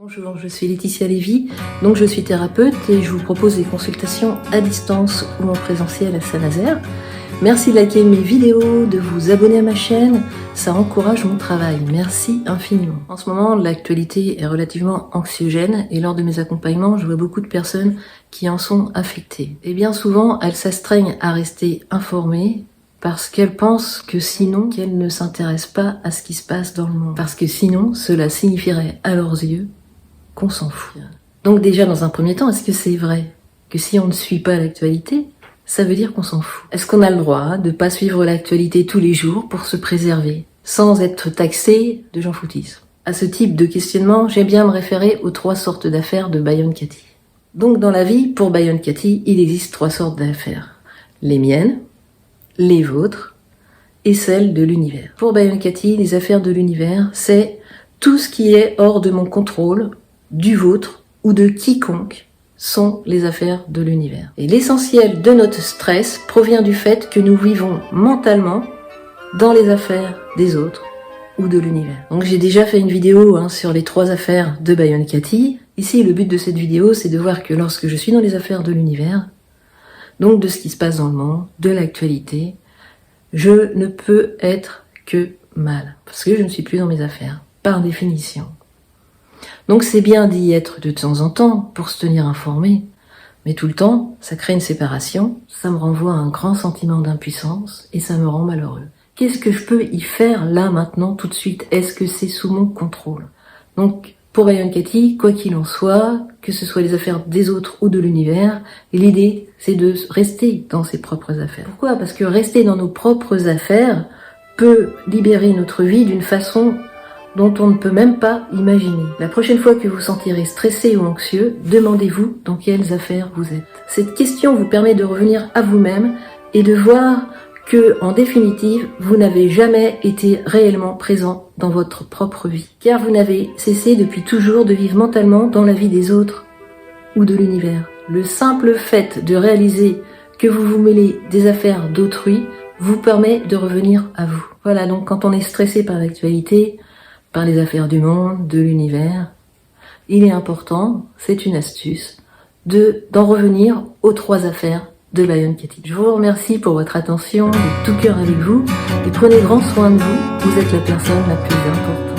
Bonjour, je suis Laetitia Lévy, donc je suis thérapeute et je vous propose des consultations à distance ou en présentiel à Saint-Nazaire. Merci de liker mes vidéos, de vous abonner à ma chaîne, ça encourage mon travail, merci infiniment. En ce moment, l'actualité est relativement anxiogène et lors de mes accompagnements, je vois beaucoup de personnes qui en sont affectées. Et bien souvent, elles s'astreignent à rester informées parce qu'elles pensent que sinon, qu'elles ne s'intéressent pas à ce qui se passe dans le monde. Parce que sinon, cela signifierait à leurs yeux qu'on s'en fout. Donc déjà, dans un premier temps, est-ce que c'est vrai que si on ne suit pas l'actualité, ça veut dire qu'on s'en fout? Est-ce qu'on a le droit de pas suivre l'actualité tous les jours pour se préserver, sans être taxé de j'en foutisme? À ce type de questionnement, j'aime bien me référer aux 3 sortes d'affaires de Byron Katie. Donc dans la vie, pour Byron Katie, il existe 3 sortes d'affaires. Les miennes, les vôtres et celles de l'univers. Pour Byron Katie, les affaires de l'univers, c'est tout ce qui est hors de mon contrôle, du vôtre ou de quiconque, sont les affaires de l'univers. Et l'essentiel de notre stress provient du fait que nous vivons mentalement dans les affaires des autres ou de l'univers. Donc j'ai déjà fait une vidéo sur les 3 affaires de Byron Katie. Ici, le but de cette vidéo, c'est de voir que lorsque je suis dans les affaires de l'univers, donc de ce qui se passe dans le monde, de l'actualité, je ne peux être que mal, parce que je ne suis plus dans mes affaires, par définition. Donc c'est bien d'y être de temps en temps pour se tenir informé, mais tout le temps, ça crée une séparation, ça me renvoie à un grand sentiment d'impuissance et ça me rend malheureux. Qu'est-ce que je peux y faire là, maintenant, tout de suite? Est-ce que c'est sous mon contrôle? Donc pour Byron Katie, quoi qu'il en soit, que ce soit les affaires des autres ou de l'univers, l'idée c'est de rester dans ses propres affaires. Pourquoi? Parce que rester dans nos propres affaires peut libérer notre vie d'une façon dont on ne peut même pas imaginer. La prochaine fois que vous vous sentirez stressé ou anxieux, demandez-vous dans quelles affaires vous êtes. Cette question vous permet de revenir à vous-même et de voir que, en définitive, vous n'avez jamais été réellement présent dans votre propre vie. Car vous n'avez cessé depuis toujours de vivre mentalement dans la vie des autres ou de l'univers. Le simple fait de réaliser que vous vous mêlez des affaires d'autrui vous permet de revenir à vous. Voilà, donc quand on est stressé par l'actualité, par les affaires du monde, de l'univers, il est important, c'est une astuce, d'en revenir aux 3 affaires de Byron Katie. Je vous remercie pour votre attention, de tout cœur avec vous, et prenez grand soin de vous, vous êtes la personne la plus importante.